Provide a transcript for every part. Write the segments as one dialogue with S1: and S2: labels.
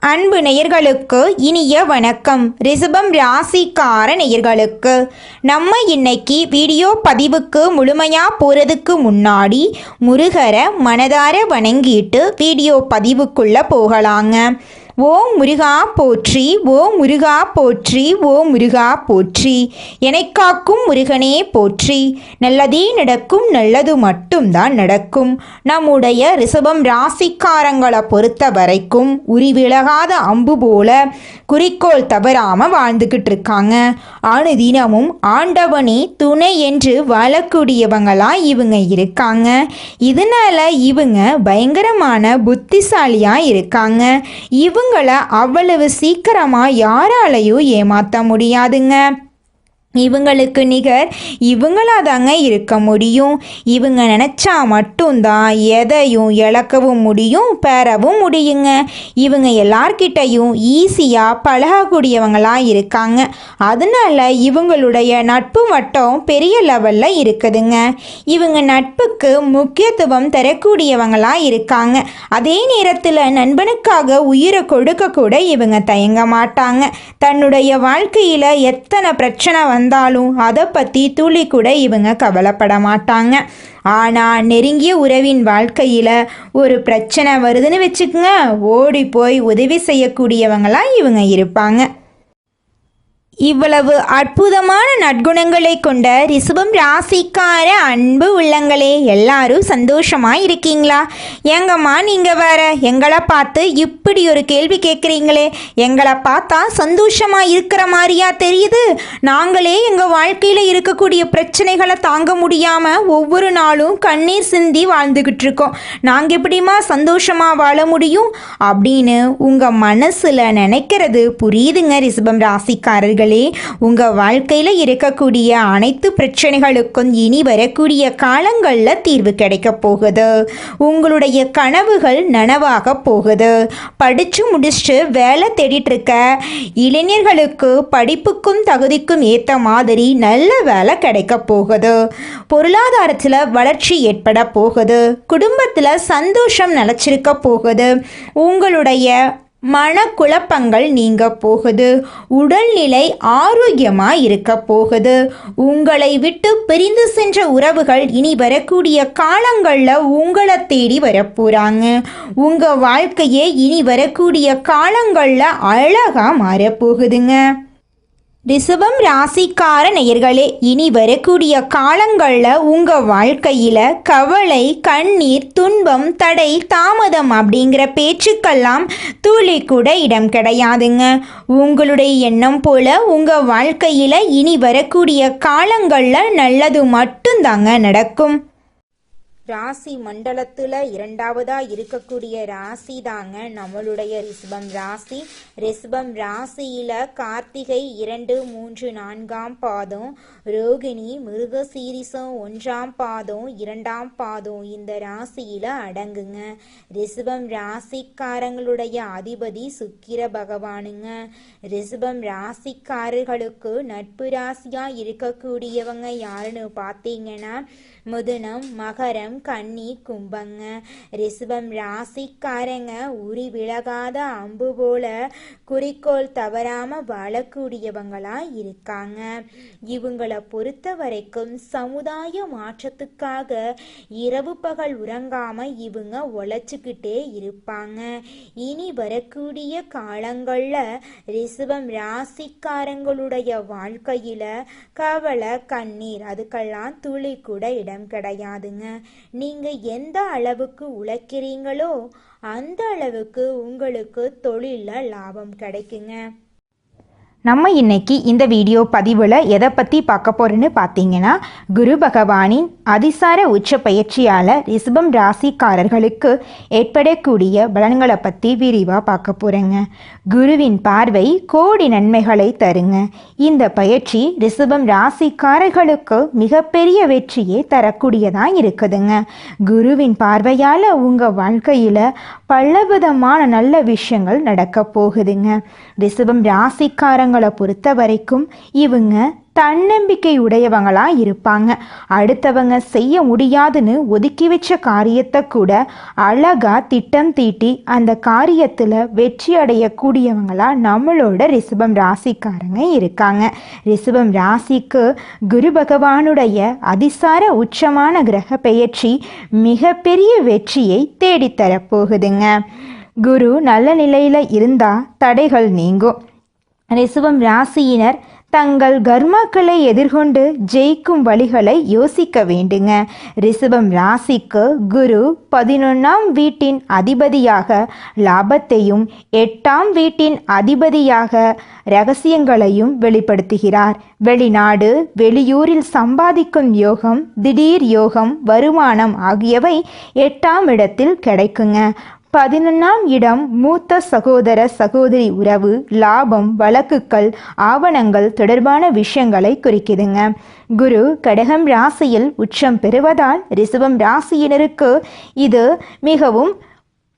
S1: அன்பு நேயர்களுக்கு இனிய வணக்கம். ரிஷபம் ராசிக்கார நேயர்களுக்கு நம்ம இன்னைக்கு வீடியோ பதிவுக்கு முழுமையாக போகிறதுக்கு முன்னாடி முருகரை மனதார வணங்கிட்டு வீடியோ பதிவுக்குள்ளே போகலாங்க. ஓம் முருகா போற்றி, ஓம் முருகா போற்றி, ஓம் முருகா போற்றி. எனக்காக்கும் முருகனே போற்றி. நல்லதே நடக்கும், நல்லது மட்டும்தான் நடக்கும். நம்முடைய ரிஷபம் ராசிக்காரங்களை பொறுத்த வரைக்கும் உரிவிலகாத அம்பு போல குறிக்கோள் தவறாமல் வாழ்ந்துக்கிட்டு இருக்காங்க. அனுதினமும் ஆண்டவனே துணை என்று வாழக்கூடியவங்களாக இவங்க இருக்காங்க. இதனால இவங்க பயங்கரமான புத்திசாலியாக இருக்காங்க. இவங்களை அவ்வளவு சீக்கிரமா யாராலையும் ஏமாற்ற முடியாதுங்க. இவங்களுக்கு நிகர் இவங்களாதாங்க இருக்க முடியும். இவங்க நினச்சா மட்டும்தான் எதையும் இழக்கவும் முடியும், பெறவும் முடியுங்க. இவங்க எல்லார்கிட்டையும் ஈஸியாக பழகக்கூடியவங்களாக இருக்காங்க. அதனால இவங்களுடைய நட்பு வட்டம் பெரிய லெவலில் இருக்குதுங்க. இவங்க நட்புக்கு முக்கியத்துவம் தரக்கூடியவங்களாக இருக்காங்க. அதே நேரத்தில் நண்பனுக்காக உயிரை கொடுக்க கூட இவங்க தயங்க மாட்டாங்க. தன்னுடைய வாழ்க்கையில் எத்தனை பிரச்சனை வந்தாலும் அதை பற்றி துளி கூட இவங்க கவலைப்பட மாட்டாங்க. ஆனால் நெருங்கிய உறவின் வாழ்க்கையில் ஒரு பிரச்சனை வருதுன்னு வச்சுக்கோங்க, ஓடி போய் உதவி செய்யக்கூடியவங்களாக இவங்க இருப்பாங்க. இவ்வளவு அற்புதமான நற்குணங்களை கொண்ட ரிஷபம் ராசிக்கார அன்பு உள்ளங்களே, எல்லாரும் சந்தோஷமாக இருக்கீங்களா? எங்கம்மா நீங்கள் வேற எங்களை பார்த்து இப்படி ஒரு கேள்வி கேட்குறீங்களே, எங்களை பார்த்தா சந்தோஷமாக இருக்கிற மாதிரியா தெரியுது? நாங்களே எங்கள் வாழ்க்கையில் இருக்கக்கூடிய பிரச்சனைகளை தாங்க முடியாமல் ஒவ்வொரு நாளும் கண்ணீர் சிந்தி வாழ்ந்துக்கிட்டு இருக்கோம். நாங்கள் எப்படிமா சந்தோஷமாக வாழ முடியும் அப்படின்னு உங்கள் மனசில் நினைக்கிறது புரியுதுங்க. ரிஷபம் ராசிக்காரர்கள், உங்க வாழ்க்கையில இருக்கக்கூடிய அனைத்து பிரச்சனைகளுக்கும் இனி வரக்கூடிய காலங்களில் தீர்வு கிடைக்க போகுது. உங்களுடைய கனவுகள் நனவாக போகுது. படிச்சு முடிச்சுட்டு வேலை தேடிட்டு இருக்க இளைஞர்களுக்கு படிப்புக்கும் தகுதிக்கும் ஏற்ற மாதிரி நல்ல வேலை கிடைக்க போகுது. பொருளாதாரத்தில் வளர்ச்சி ஏற்பட போகுது. குடும்பத்தில் சந்தோஷம் நிலச்சிருக்க போகுது. உங்களுடைய மனக்குழப்பங்கள் நீங்க போகுது. உடல்நிலை ஆரோக்கியமாக இருக்க போகுது. உங்களை விட்டு பிரிந்து சென்ற உறவுகள் இனி வரக்கூடிய காலங்களில் உங்களை தேடி வரப்போகிறாங்க. உங்கள் வாழ்க்கையே இனி வரக்கூடிய காலங்களில் அழகாக மாறப்போகுதுங்க. ரிஷபம் ராசிக்கார நேயர்களே, இனி வரக்கூடிய காலங்களில் உங்கள் வாழ்க்கையில் கவலை, கண்ணீர், துன்பம், தடை, தாமதம் அப்படிங்கிற பேச்சுக்கெல்லாம் துளி கூட இடம் கிடையாதுங்க. உங்களுடைய எண்ணம் போல உங்கள் வாழ்க்கையில் இனி வரக்கூடிய காலங்களில் நல்லது மட்டும்தாங்க நடக்கும். ராசி மண்டலத்தில் இரண்டாவதாக இருக்கக்கூடிய ராசி தாங்க நம்மளுடைய ரிஷபம் ராசி. ரிஷபம் ராசியில் கார்த்திகை 2, 3, 4ஆம் பாதம், ரோகிணி, மிருகசீரிசம் 1ஆம் பாதம், 2ஆம் பாதம் இந்த ராசியில் அடங்குங்க. ரிஷபம் ராசிக்காரங்களுடைய அதிபதி சுக்கிர பகவானுங்க. ரிஷபம் ராசிக்காரர்களுக்கு நட்பு ராசியாக இருக்கக்கூடியவங்க யாருன்னு பார்த்தீங்கன்னா மிதுனம், மகரம், கன்னி, கும்பங்க. ரிஷபம் ராசிக்காரங்க உரி விலகாத அம்பு போல குறிக்கோள் தவறாம வாழக்கூடியவங்களா இருக்காங்க. இவங்களை பொறுத்த வரைக்கும் சமுதாய மாற்றத்துக்காக இரவு பகல் உறங்காம இவங்க உழைச்சிக்கிட்டே இருப்பாங்க. இனி வரக்கூடிய காலங்கள்ல ரிஷபம் ராசிக்காரங்களுடைய வாழ்க்கையில கவலை, கண்ணீர் அதுக்கெல்லாம் துளி கூட இடம் கிடையாதுங்க. நீங்க எந்த அளவுக்கு உழைக்கிறீங்களோ அந்த அளவுக்கு உங்களுக்கு தொழிலில் லாபம் கிடைக்குங்க.
S2: நம்ம இன்னைக்கு இந்த வீடியோ பதிவில் எதை பற்றி பார்க்க போகிறோன்னு பார்த்தீங்கன்னா, குரு பகவானின் அதிசார உச்ச பயிற்சியால் ரிஷபம் ராசிக்காரர்களுக்கு ஏற்படக்கூடிய பலன்களை பற்றி விரிவாக பார்க்க போகிறேங்க. குருவின் பார்வை கோடி நன்மைகளை தருங்க. இந்த பயிற்சி ரிஷபம் ராசிக்காரர்களுக்கு மிகப்பெரிய வெற்றியை தரக்கூடியதாக இருக்குதுங்க. குருவின் பார்வையால் உங்கள் வாழ்க்கையில் பலவிதமான நல்ல விஷயங்கள் நடக்க போகுதுங்க. ரிஷபம் ராசிக்காரங்களை பொறுத்த வரைக்கும் இவங்க தன்னம்பிக்கை உடையவங்களா இருப்பாங்க. அடுத்தவங்க செய்ய முடியாதுன்னு ஒதுக்கி வச்ச காரியத்தை கூட அழகா திட்டம் தீட்டி அந்த காரியத்தில் வெற்றி அடையக்கூடியவங்களா நம்மளோட ரிஷபம் ராசிக்காரங்க இருக்காங்க. ரிஷபம் ராசிக்கு குரு பகவானுடைய அதிசார உச்சமான கிரக பெயர்ச்சி மிகப்பெரிய வெற்றியை தேடித்தரப்போகுதுங்க. குரு நல்ல நிலையில் இருந்தால் தடைகள் நீங்கும். ரிஷபம் ராசியினர் தங்கள் கர்மாக்களை எதிர்கொண்டு ஜெயிக்கும் வழிகளை யோசிக்க வேண்டுங்க. ரிஷபம் ராசிக்கு குரு 11ஆம் வீட்டின் அதிபதியாக லாபத்தையும் 8ஆம் வீட்டின் அதிபதியாக ரகசியங்களையும் வெளிப்படுத்துகிறார். வெளிநாடு வெளியூரில் சம்பாதிக்கும் யோகம், திடீர் யோகம், வருமானம் ஆகியவை 8ஆம் இடத்தில் கிடைக்குங்க. 11ஆம் இடம் மூத்த சகோதர சகோதரி உறவு, லாபம், வழக்குகள், ஆவணங்கள் தொடர்பான விஷயங்களை குறிக்குதுங்க. குரு கடகம் ராசியில் உச்சம் பெறுவதால் ரிஷபம் ராசியினருக்கு இது மிகவும்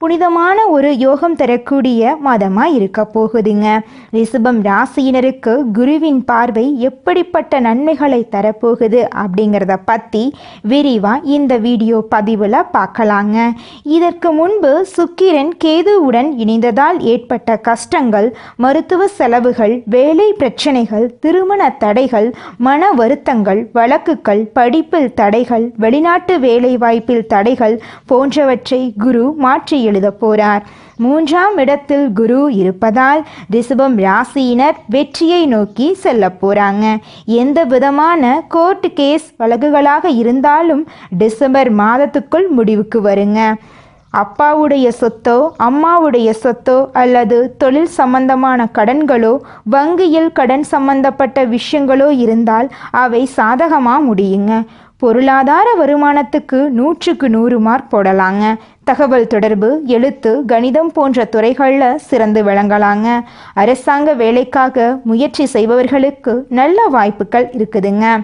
S2: புனிதமான ஒரு யோகம் தரக்கூடிய மாதமாக இருக்க போகுதுங்க. ரிஷபம் ராசியினருக்கு குருவின் பார்வை எப்படிப்பட்ட நன்மைகளை தரப்போகுது அப்படிங்கிறத பற்றி விரிவாக இந்த வீடியோ பதிவில் பார்க்கலாங்க. இதற்கு முன்பு சுக்கிரன் கேதுவுடன் இணைந்ததால் ஏற்பட்ட கஷ்டங்கள், மருத்துவ செலவுகள், வேலை பிரச்சனைகள், திருமண தடைகள், மன வருத்தங்கள், வழக்குகள், படிப்பில் தடைகள், வெளிநாட்டு வேலை வாய்ப்பில் தடைகள் போன்றவற்றை குரு மாற்றி எழுத போறார். 3ஆம் இடத்தில் குரு இருப்பதால் ரிஷபம் ராசியினர் வெற்றியை நோக்கி செல்ல போறாங்க. எந்த விதமான கோர்ட் கேஸ் வழக்குகளாக இருந்தாலும் டிசம்பர் மாதத்துக்குள் முடிவுக்கு வருங்க. அப்பாவுடைய சொத்தோ அம்மாவுடைய சொத்தோ அல்லது தொழில் சம்பந்தமான கடன்களோ வங்கியில் கடன் சம்பந்தப்பட்ட விஷயங்களோ இருந்தால் அவை சாதகமாக முடியுங்க. பொருளாதார வருமானத்துக்கு 100க்கு 100 மார்க் போடலாங்க. தகவல் தொடர்பு, எழுத்து, கணிதம் போன்ற துறைகளில் சிறந்து விளங்கலாங்க. அரசாங்க வேலைக்காக முயற்சி செய்பவர்களுக்கு நல்ல வாய்ப்புகள் இருக்குதுங்க.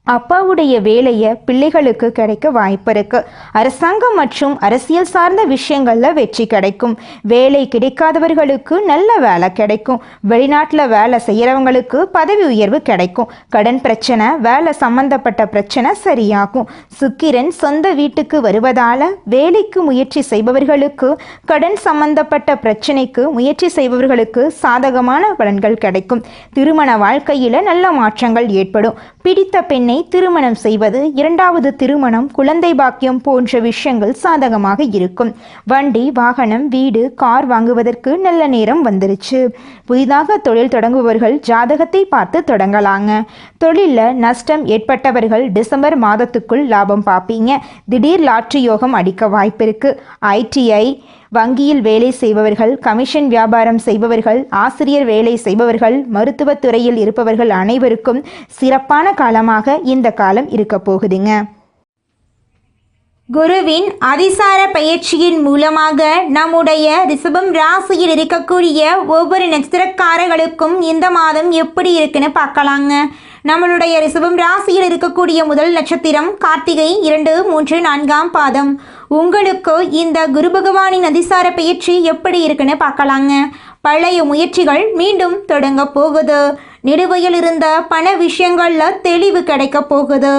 S2: அப்பாவுடைய வேலையை பிள்ளைகளுக்கு கிடைக்க வாய்ப்பு இருக்கு. அரசாங்கம் மற்றும் அரசியல் சார்ந்த விஷயங்களில் வெற்றி கிடைக்கும். வேலை கிடைக்காதவர்களுக்கு நல்ல வேலை கிடைக்கும். வெளிநாட்டில் வேலை செய்கிறவங்களுக்கு பதவி உயர்வு கிடைக்கும். கடன் பிரச்சனை, வேலை சம்பந்தப்பட்ட பிரச்சனை சரியாகும். சுக்கிரன் சொந்த வீட்டுக்கு வருவதால் வேலைக்கு முயற்சி செய்பவர்களுக்கு, கடன் சம்பந்தப்பட்ட பிரச்சனைக்கு முயற்சி செய்பவர்களுக்கு சாதகமான பலன்கள் கிடைக்கும். திருமண வாழ்க்கையில் நல்ல மாற்றங்கள் ஏற்படும். பிடித்த பெண்ணை திருமணம் செய்வது, 2வது திருமணம், குழந்தை பாக்கியம் போன்ற விஷயங்கள் சாதகமாக இருக்கும். வண்டி, வாகனம், வீடு, கார் வாங்குவதற்கு நல்ல நேரம் வந்துருச்சு. புதிதாக தொழில் தொடங்குபவர்கள் ஜாதகத்தை பார்த்து தொடங்கலாங்க. தொழிலில் நஷ்டம் ஏற்பட்டவர்கள் டிசம்பர் மாதத்துக்குள் லாபம் பார்ப்பீங்க. திடீர் லாட்ரி யோகம் அடிக்க வாய்ப்பு இருக்கு. ITI, வங்கியில் வேலை செய்பவர்கள், கமிஷன் வியாபாரம் செய்பவர்கள், ஆசிரியர் வேலை செய்பவர்கள், மருத்துவத்துறையில் இருப்பவர்கள் அனைவருக்கும் சிறப்பான காலமாக இந்த காலம் இருக்க போகுதுங்க.
S1: குருவின் அதிசார பயிற்சியின் மூலமாக நம்முடைய ரிஷபம் ராசியில் இருக்கக்கூடிய ஒவ்வொரு நட்சத்திரக்காரர்களுக்கும் இந்த மாதம் எப்படி இருக்குன்னு பார்க்கலாங்க. நம்மளுடைய ரிஷபம் ராசியில் இருக்கக்கூடிய முதல் நட்சத்திரம் கார்த்திகை 2, 3, 4ஆம் பாதம். உங்களுக்கு இந்த குரு பகவானின் அதிசார பயிற்சி எப்படி இருக்குன்னு பார்க்கலாங்க. பழைய முயற்சிகள் மீண்டும் தொடங்க போகுது. நிலுவையில் இருந்த பண விஷயங்களில் தெளிவு கிடைக்க போகுது.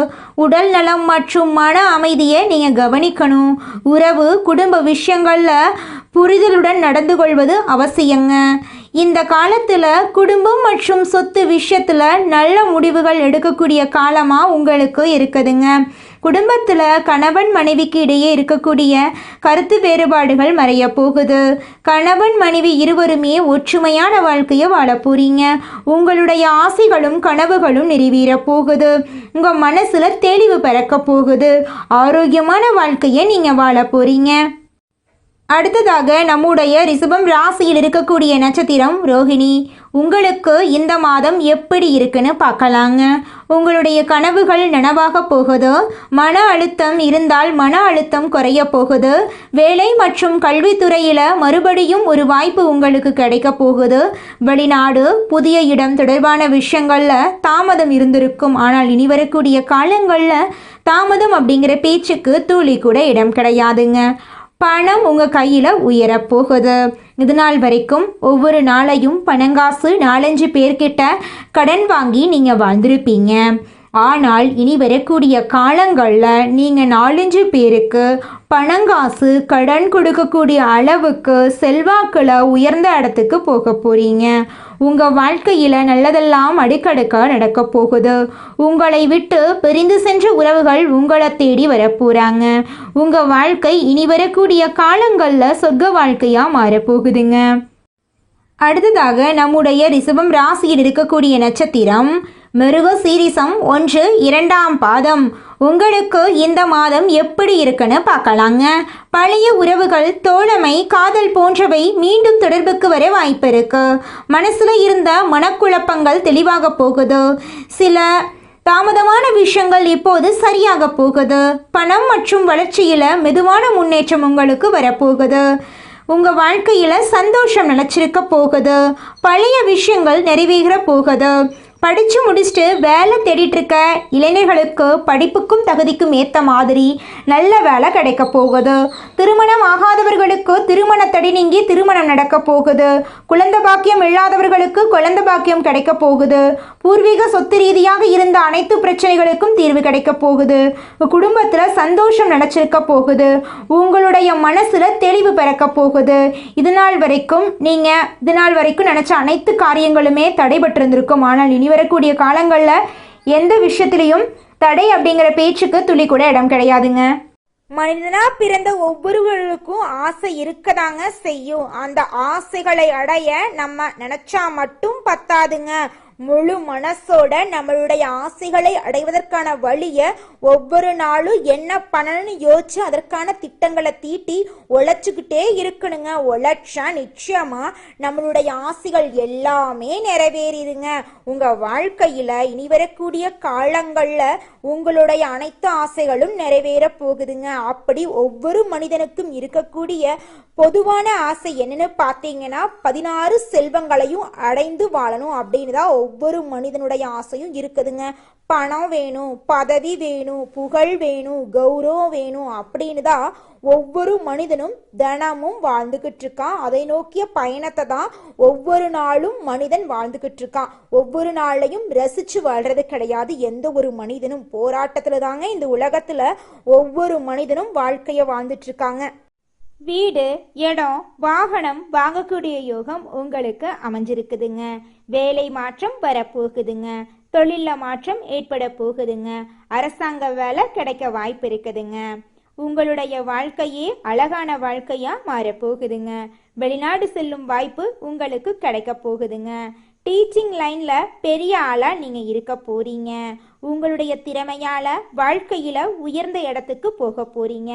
S1: உடல் நலம் மற்றும் மன அமைதியை நீங்கள் கவனிக்கணும். உறவு, குடும்ப விஷயங்களில் புரிதலுடன் நடந்து கொள்வது அவசியங்க. இந்த காலத்தில் குடும்பம் மற்றும் சொத்து விஷயத்தில் நல்ல முடிவுகள் எடுக்கக்கூடிய காலமாக உங்களுக்கு இருக்குதுங்க. குடும்பத்தில் கணவன் மனைவிக்கு இடையே இருக்கக்கூடிய கருத்து வேறுபாடுகள் மறைய போகுது. கணவன் மனைவி இருவருமே ஒற்றுமையான வாழ்க்கையை வாழ போறீங்க. உங்களுடைய ஆசைகளும் கனவுகளும் நிறைவேற போகுது. உங்கள் மனசில் தெளிவு பிறக்க போகுது. ஆரோக்கியமான வாழ்க்கையை நீங்கள் வாழ போறீங்க. அடுத்ததாக நம்முடைய ரிஷபம் ராசியில் இருக்கக்கூடிய நட்சத்திரம் ரோஹிணி. உங்களுக்கு இந்த மாதம் எப்படி இருக்குன்னு பார்க்கலாங்க. உங்களுடைய கனவுகள் நனவாக போகுது. மன அழுத்தம் இருந்தால் மன அழுத்தம் குறைய போகுது. வேலை மற்றும் கல்வித்துறையில் மறுபடியும் ஒரு வாய்ப்பு உங்களுக்கு கிடைக்க போகுது. வெளிநாடு, புதிய இடம் தொடர்பான விஷயங்களில் தாமதம் இருந்திருக்கும். ஆனால் இனி வரக்கூடிய காலங்களில் தாமதம் அப்படிங்கிற பேச்சுக்கு துளி கூட இடம் கிடையாதுங்க. பணம் உங்கள் கையில் உயரப்போகுது. இது நாள் வரைக்கும் ஒவ்வொரு நாளையும் பணங்காசு 4-5 பேர்கிட்ட கடன் வாங்கி நீங்கள் வாழ்ந்திருப்பீங்க. ஆனால் இனி வரக்கூடிய காலங்களில் நீங்கள் 4-5 பேருக்கு பணங்காசு கடன் கொடுக்கக்கூடிய அளவுக்கு செல்வாக்கில் உயர்ந்த இடத்துக்கு போக போகிறீங்க. உங்கள் வாழ்க்கையில் நல்லதெல்லாம் அடுக்கடுக்க நடக்க போகுது. உங்களை விட்டு பிரிந்து சென்ற உறவுகள் உங்களை தேடி வரப்போகிறாங்க. உங்கள் வாழ்க்கை இனி வரக்கூடிய காலங்களில் சொர்க்க வாழ்க்கையாக மாறப்போகுதுங்க. அடுத்ததாக நம்முடைய ரிஷபம் ராசியில் இருக்கக்கூடிய நட்சத்திரம் மிருக சீரிசம் 1, 2ஆம் பாதம். உங்களுக்கு இந்த மாதம் எப்படி இருக்குன்னு பார்க்கலாங்க. பழைய உறவுகள், தோழமை, காதல் போன்றவை மீண்டும் தொடர்புக்கு வர வாய்ப்பு இருக்கு. மனசுல இருந்த மனக்குழப்பங்கள் தெளிவாக போகுது. சில தாமதமான விஷயங்கள் இப்போது சரியாக போகுது. பணம் மற்றும் வளர்ச்சியில் மெதுவான முன்னேற்றம் உங்களுக்கு வரப்போகுது. உங்கள் வாழ்க்கையில் சந்தோஷம் நிலச்சிருக்க போகுது. பழைய விஷயங்கள் நிறைவேற போகுது. படித்து முடிச்சுட்டு வேலை தேடிட்டு இருக்க இளைஞர்களுக்கு படிப்புக்கும் தகுதிக்கும் ஏற்ற மாதிரி நல்ல வேலை கிடைக்க போகுது. திருமணம் ஆகாதவர்களுக்கு திருமண தடை நீங்கி திருமணம் நடக்க போகுது. குழந்தை பாக்கியம் இல்லாதவர்களுக்கு குழந்தை பாக்கியம் கிடைக்க போகுது. பூர்வீக சொத்து ரீதியாக இருந்த அனைத்து பிரச்சனைகளுக்கும் தீர்வு கிடைக்க போகுது. குடும்பத்தில் சந்தோஷம் நினைச்சிருக்க போகுது. உங்களுடைய மனசில் தெளிவு பிறக்க போகுது. இது நாள் வரைக்கும் நினச்ச அனைத்து காரியங்களுமே தடைபட்டிருந்திருக்கும். ஆனால் இனி வரக்கூடிய காலங்களில் எந்த விஷயத்திலையும் தடை அப்படிங்கிற பேச்சுக்கு துளி கூட இடம் கிடையாதுங்க.
S2: மனிதனா பிறந்த ஒவ்வொருவருக்கும் ஆசை இருக்கதாங்க செய்யும். அந்த ஆசைகளை அடைய நம்ம நினைச்சா மட்டும் பத்தாதுங்க. முழு மனசோட நம்மளுடைய ஆசைகளை அடைவதற்கான வழியை ஒவ்வொரு நாளும் என்ன பண்ணணும்னு யோசிச்சு அதற்கான திட்டங்களை தீட்டி உழைச்சிக்கிட்டே இருக்கணுங்க. உழைச்சா நிச்சயமா நம்மளுடைய ஆசைகள் எல்லாமே நிறைவேறிடுங்க. உங்க வாழ்க்கையில இனி வரக்கூடிய காலங்கள்ல உங்களுடைய அனைத்து ஆசைகளும் நிறைவேற போகுதுங்க. அப்படி ஒவ்வொரு மனிதனுக்கும் இருக்கக்கூடிய பொதுவான ஆசை என்னன்னு பார்த்தீங்கன்னா 16 செல்வங்களையும் அடைந்து வாழணும் அப்படின்னு தான் ஒவ்வொரு மனிதனுடைய ஆசையும் இருக்குதுங்க. பணம் வேணும், பதவி வேணும், புகழ் வேணும், கௌரவம் வேணும் அப்படின்னு தான் ஒவ்வொரு மனிதனும் தினமும் வாழ்ந்துகிட்டு இருக்கான். அதை நோக்கிய பயணத்தை தான் ஒவ்வொரு நாளும் மனிதன் வாழ்ந்துகிட்டு இருக்கான். ஒவ்வொரு நாளையும் ரசிச்சு வாழ்றது கிடையாது. எந்த ஒரு மனிதனும் போராட்டத்துல தாங்க இந்த உலகத்துல ஒவ்வொரு மனிதனும் வாழ்க்கைய வாழ்ந்துட்டு இருக்காங்க. வீடு, இடம், வாகனம் வாங்கக்கூடிய யோகம் உங்களுக்கு அமைஞ்சிருக்குதுங்க. வேலை மாற்றம் வரப்போகுதுங்க. தொழில மாற்றம் ஏற்பட போகுதுங்க. அரசாங்க வேலை கிடைக்க வாய்ப்பு இருக்குதுங்க. உங்களுடைய வாழ்க்கையே அழகான வாழ்க்கையா மாறப்போகுதுங்க. வெளிநாடு செல்லும் வாய்ப்பு உங்களுக்கு கிடைக்க போகுதுங்க. டீச்சிங் லைன்ல பெரிய ஆளா நீங்க இருக்க போறீங்க. உங்களுடைய திறமையால வாழ்க்கையில உயர்ந்த இடத்துக்கு போக போறீங்க.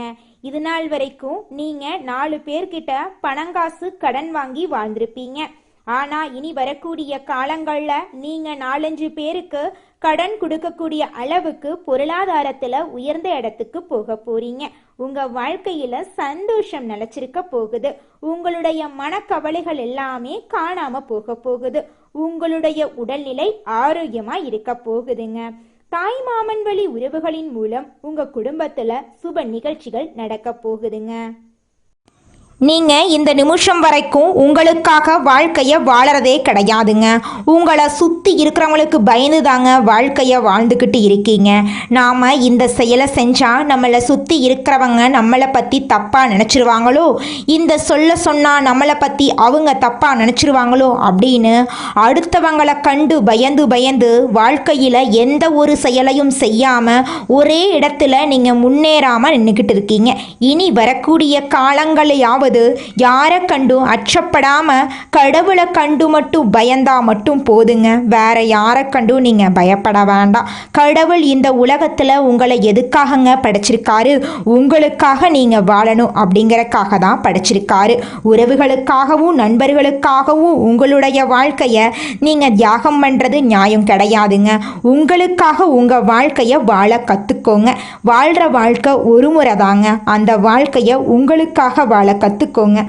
S2: இது நாள் வரைக்கும் நீங்க 4 பேர்கிட்ட பணங்காசு கடன் வாங்கி வாழ்ந்திருப்பீங்க. ஆனா இனி வரக்கூடிய காலங்கள்ல நீங்க 4-5 பேருக்கு கடன் கொடுக்கக்கூடிய அளவுக்கு பொருளாதாரத்துல உயர்ந்த இடத்துக்கு போக போறீங்க. உங்க வாழ்க்கையில சந்தோஷம் நிலைச்சிருக்க போகுது. உங்களுடைய மனக்கவலைகள் எல்லாமே காணாம போக போகுது. உங்களுடைய உடல்நிலை ஆரோக்கியமா இருக்க போகுதுங்க. தாய் மாமன் வழி உறவுகளின் மூலம் உங்க குடும்பத்துல சுப நிகழ்ச்சிகள் நடக்க போகுதுங்க.
S1: நீங்கள் இந்த நிமிஷம் வரைக்கும் உங்களுக்காக வாழ்க்கையை வாழறதே கிடையாதுங்க. உங்களை சுற்றி இருக்கிறவங்களுக்கு பயந்து தாங்க வாழ்க்கையை வாழ்ந்துக்கிட்டு இருக்கீங்க. நாம் இந்த செயலை செஞ்சால் நம்மளை சுற்றி இருக்கிறவங்க நம்மளை பற்றி தப்பாக நினச்சிருவாங்களோ, இந்த சொன்னால் நம்மளை பற்றி அவங்க தப்பாக நினச்சிருவாங்களோ அப்படின்னு அடுத்தவங்களை கண்டு பயந்து வாழ்க்கையில் எந்த ஒரு செயலையும் செய்யாமல் ஒரே இடத்துல நீங்கள் முன்னேறாமல் நின்றுக்கிட்டு இருக்கீங்க. இனி வரக்கூடிய காலங்களையாவது யாரை கண்டும் அச்சப்படாம கடவுளை கண்டு மட்டும் பயந்தா மட்டும் போதுங்க. வேற யாரை கண்டும் நீங்க பயப்பட வேண்டாம். கடவுள் இந்த உலகத்துல உங்களை எதுக்காகங்க படைச்சிருக்காரு? உங்களுக்காக நீங்க வாழணும் அப்படிங்கறக்காக தான் படைச்சிருக்காரு. உறவுகளுக்காகவும் நண்பர்களுக்காகவும் உங்களுடைய வாழ்க்கைய நீங்க தியாகம் பண்றது நியாயம் கிடையாதுங்க. உங்களுக்காக உங்க வாழ்க்கைய வாழ கத்துக்கோங்க. வாழ்ற வாழ்க்கை ஒரு முறை தாங்க. அந்த வாழ்க்கைய உங்களுக்காக வாழ கத்துக்கோங்க.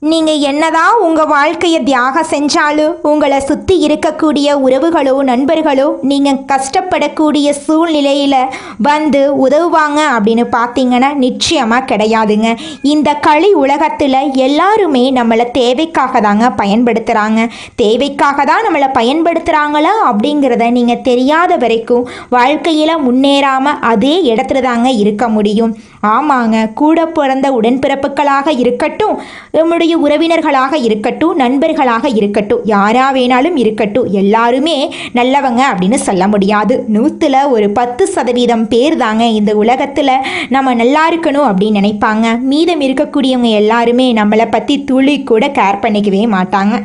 S1: நீங்கள் என்னதான் உங்கள் வாழ்க்கையை தியாகம் செஞ்சாலும் உங்களை சுற்றி இருக்கக்கூடிய உறவுகளோ நண்பர்களோ நீங்கள் கஷ்டப்படக்கூடிய சூழ்நிலையில் வந்து உதவுவாங்க அப்படின்னு பார்த்தீங்கன்னா நிச்சயமாக கிடையாதுங்க. இந்த களி உலகத்தில் எல்லாருமே நம்மளை தேவைக்காக தாங்க பயன்படுத்துகிறாங்க. தேவைக்காக தான் நம்மளை பயன்படுத்துகிறாங்களா அப்படிங்கிறத நீங்கள் தெரியாத வரைக்கும் வாழ்க்கையில் முன்னேறாமல் அதே இடத்துல தாங்க இருக்க முடியும். ஆமாங்க, கூட பிறந்த உடன்பிறப்புகளாக இருக்கட்டும், நம்முடைய உறவினர்களாக இருக்கட்டும், நண்பர்களாக இருக்கட்டும், யாரா வேணாலும் இருக்கட்டும், எல்லாருமே நல்லவங்க அப்படின்னு சொல்ல முடியாது. 100ல் ஒரு 10% பேர் தாங்க இந்த உலகத்தில் நம்ம நல்லா இருக்கணும் அப்படின்னு நினைப்பாங்க. மீதம் இருக்கக்கூடியவங்க எல்லாருமே நம்மளை பற்றி துளி கூட கேர் பண்ணிக்கவே மாட்டாங்க.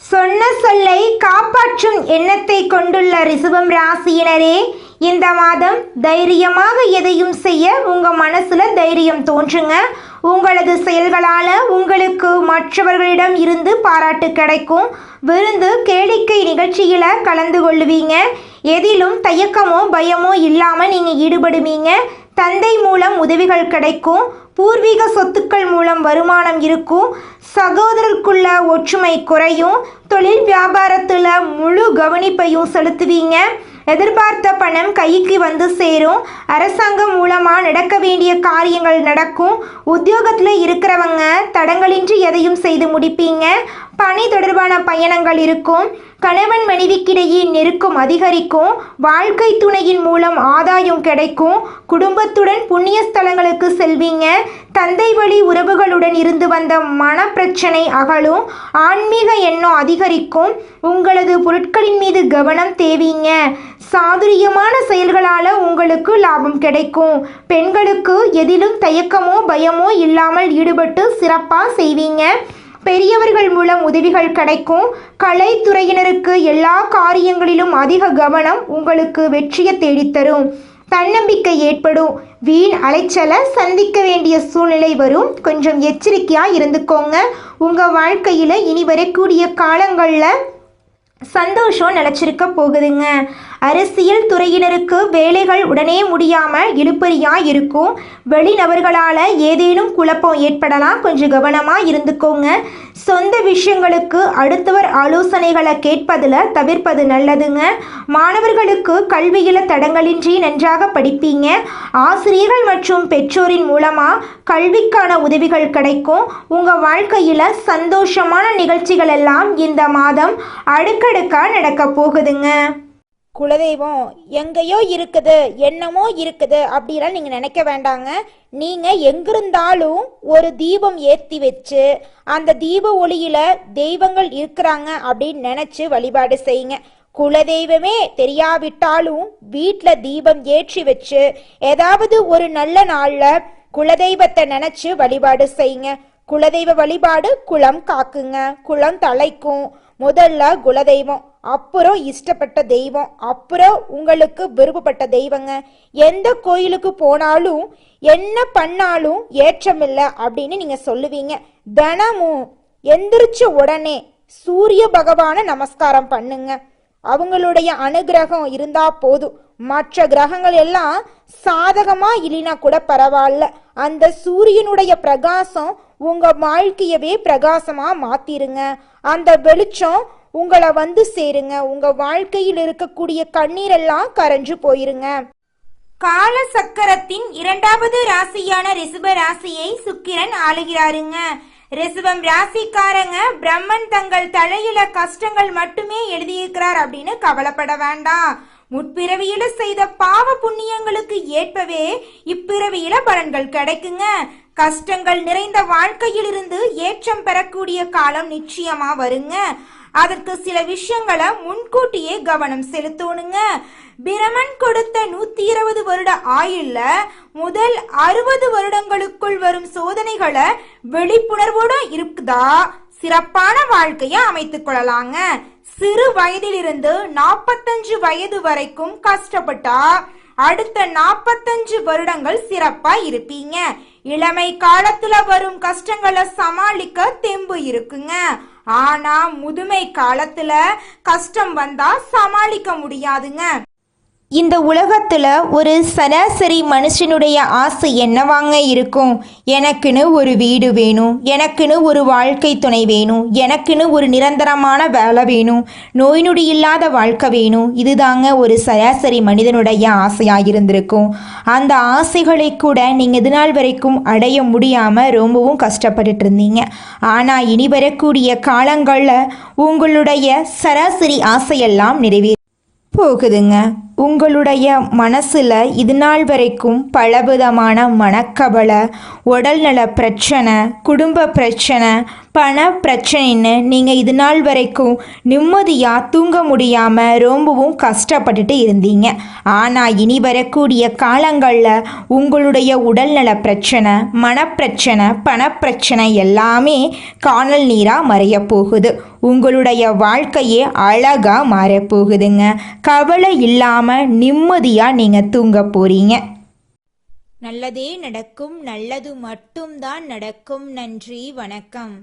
S1: சொன்ன சொல்லை காப்பாற்றும் எண்ணத்தை கொண்டுள்ள ரிஷபம் ராசியினரே, இந்த மாதம் தைரியமாக எதையும் செய்ய உங்கள் மனசில் தைரியம் தோன்றுங்க. உங்களது செயல்களால் உங்களுக்கு மற்றவர்களிடம் இருந்து பாராட்டு கிடைக்கும். விருந்து கேளிக்கை நிகழ்ச்சியில் கலந்து கொள்ளுவீங்க. எதிலும் தயக்கமோ பயமோ இல்லாமல் நீங்கள் ஈடுபடுவீங்க. தந்தை மூலம் உதவிகள் கிடைக்கும். பூர்வீக சொத்துக்கள் மூலம் வருமானம் இருக்கும். சகோதரருக்குள்ள ஒற்றுமை குறையும். தொழில் வியாபாரத்தில் முழு கவனிப்பையும் செலுத்துவீங்க. எதிர்பார்த்த பணம் கைக்கு வந்து சேரும். அரசாங்கம் மூலமாக நடக்க வேண்டிய காரியங்கள் நடக்கும். உத்தியோகத்தில் இருக்கிறவங்க தடங்களின்றி எதையும் செய்து முடிப்பீங்க. பணி தொடர்பான பயணங்கள் இருக்கும். கணவன் மனைவிக்கிடையே நெருக்கம் அதிகரிக்கும். வாழ்க்கை துணையின் மூலம் ஆதாயம் கிடைக்கும். குடும்பத்துடன் புண்ணிய ஸ்தலங்களுக்கு செல்வீங்க. தந்தை வழி உறவுகளுடன் இருந்து வந்த மனப்பிரச்சனை அகலும். ஆன்மீக எண்ணம் அதிகரிக்கும். உங்களது பொருட்களின் மீது கவனம் தேவீங்க. சாதுரியமான செயல்களால் உங்களுக்கு லாபம் கிடைக்கும். பெண்களுக்கு எதிலும் தயக்கமோ பயமோ இல்லாமல் ஈடுபட்டு சிறப்பாக செய்வீங்க. பெரியவர்கள் மூலம் உதவிகள் கிடைக்கும். கலைத்துறையினருக்கு எல்லா காரியங்களிலும் அதிக கவனம் உங்களுக்கு வெற்றியை தேடித்தரும். தன்னம்பிக்கை ஏற்படும். வீண் அலைச்சலை சந்திக்க வேண்டிய சூழ்நிலை வரும். கொஞ்சம் எச்சரிக்கையாக இருந்துக்கோங்க. உங்கள் வாழ்க்கையில் இனி வரக்கூடிய காலங்களில் சந்தோஷம் நிலச்சிருக்க போகுதுங்க. அரசியல் துறையினருக்கு வேலைகள் உடனே முடியாமல் இழுபறியாக இருக்கும். வெளிநபர்களால் ஏதேனும் குழப்பம் ஏற்படலாம். கொஞ்சம் கவனமாக இருந்துக்கோங்க. சொந்த விஷயங்களுக்கு அடுத்தவர் ஆலோசனைகளை கேட்பதில் தவிர்ப்பது நல்லதுங்க. மாணவர்களுக்கு கல்வியில் தடங்களின்றி நன்றாக படிப்பீங்க. ஆசிரியர்கள் மற்றும் பெற்றோரின் மூலமாக கல்விக்கான உதவிகள் கிடைக்கும். உங்கள் வாழ்க்கையில் சந்தோஷமான நிகழ்ச்சிகள் எல்லாம் இந்த மாதம் அடுக்கடுக்காக நடக்க போகுதுங்க.
S2: குலதெய்வம் எங்கேயோ இருக்குது, என்னமோ இருக்குது அப்படிலாம் நீங்கள் நினைக்க வேண்டாங்க. நீங்கள் எங்கிருந்தாலும் ஒரு தீபம் ஏற்றி வச்சு அந்த தீப ஒளியில் தெய்வங்கள் இருக்கிறாங்க அப்படின்னு நினச்சி வழிபாடு செய்யுங்க. குலதெய்வமே தெரியாவிட்டாலும் வீட்டில் தீபம் ஏற்றி வச்சு ஏதாவது ஒரு நல்ல நாளில் குலதெய்வத்தை நினச்சி வழிபாடு செய்யுங்க. குலதெய்வ வழிபாடு குலம் காக்குங்க, குலம் தலைக்கும். முதல்ல குலதெய்வம், அப்புறம் இஷ்டப்பட்ட தெய்வம், அப்புறம் உங்களுக்கு விருப்பப்பட்ட தெய்வங்க. எந்த கோயிலுக்கு போனாலும் என்ன பண்ணாலும் ஏற்றமில்லை அப்படின்னு நீங்கள் சொல்லுவீங்க. தினமும் எந்திரிச்ச உடனே சூரிய பகவானை நமஸ்காரம் பண்ணுங்க. அவங்களுடைய அனுகிரகம் இருந்தா போதும். மற்ற கிரகங்கள் எல்லாம் சாதகமா இல்லைனா கூட பரவாயில்ல. அந்த சூரியனுடைய பிரகாசம் உங்க வாழ்க்கையவே பிரகாசமா மாத்திருங்க. அந்த வெளிச்சம் உங்களை வந்து சேருங்க. உங்க வாழ்க்கையில் இருக்கக்கூடிய கண்ணீரெல்லாம் கரைஞ்சு போயிருங்க.
S1: கால சக்கரத்தின் 2வது ராசியான ரிஷப ராசியை சுக்கிரன் ஆளுகிறாருங்க. ரிஷபம் ராசிக்காரங்க பிரம்மன் தங்கள் தலையில கஷ்டங்கள் மட்டுமே எழுதியிருக்கிறார் அப்படின்னு கவலைப்பட வேண்டாம். முற்பிறவியில செய்த பாவ புண்ணியங்களுக்கு ஏற்பவே இப்பிறவியில பலன்கள் கிடைக்குங்க. கஷ்டங்கள் நிறைந்த வாழ்க்கையிலிருந்து ஏற்றம் பெறக்கூடிய காலம் நிச்சயமா வருங்க. அதற்கு சில விஷயங்களை முன்கூட்டியே கவனம் செலுத்தணுங்க. பிரமன் கொடுத்த 120 வருட ஆயுள்ல முதல் 60 வருடங்களுக்குள் வரும் சோதனைகளை விழிப்புணர்வோட இருக்குதா சிறப்பான வாழ்க்கையை அமைத்துக் கொள்ளலாங்க. சிறு வயதிலிருந்து 45 வயது வரைக்கும் கஷ்டப்பட்டா அடுத்த 45 வருடங்கள் சிறப்பா இருப்பீங்க. இளமை காலத்துல வரும் கஷ்டங்களை சமாளிக்க தெம்பு இருக்குங்க. ஆனா முதுமை காலத்துல கஷ்டம் வந்தா சமாளிக்க முடியாதுங்க. இந்த உலகத்தில் ஒரு சராசரி மனுஷனுடைய ஆசை என்னவாங்க இருக்கும்? எனக்குன்னு ஒரு வீடு வேணும், எனக்குன்னு ஒரு வாழ்க்கை துணை வேணும், எனக்குன்னு ஒரு நிரந்தரமான வேலை வேணும், நோய் நொடி இல்லாத வாழ்க்கை வேணும். இதுதாங்க ஒரு சராசரி மனிதனுடைய ஆசையாக இருந்திருக்கும். அந்த ஆசைகளை கூட நீங்கள் இது நாள் வரைக்கும் அடைய முடியாமல் ரொம்பவும் கஷ்டப்பட்டுட்டு இருந்தீங்க. ஆனால் இனி வரக்கூடிய காலங்களில் உங்களுடைய சராசரி ஆசையெல்லாம் போகுதுங்க. உங்களுடைய மனசில் இது நாள் வரைக்கும் பலவிதமான மனக்கவலை, உடல்நல பிரச்சனை, குடும்ப பிரச்சனை, பண பிரச்சனைன்னு நீங்கள் இது நாள் வரைக்கும் நிம்மதியாக தூங்க முடியாமல் ரொம்பவும் கஷ்டப்பட்டுட்டு இருந்தீங்க. ஆனால் இனி வரக்கூடிய காலங்களில் உங்களுடைய உடல்நல பிரச்சனை, மனப்பிரச்சனை, பணப்பிரச்சனை எல்லாமே காணல் நீராக மறைய போகுது. உங்களுடைய வாழ்க்கையே அழகாக மாறப்போகுதுங்க. கவலை இல்லாமல் நிம்மதியாக நீங்கள் தூங்க போகிறீங்க. நல்லதே நடக்கும், நல்லது மட்டும்தான் நடக்கும். நன்றி, வணக்கம்.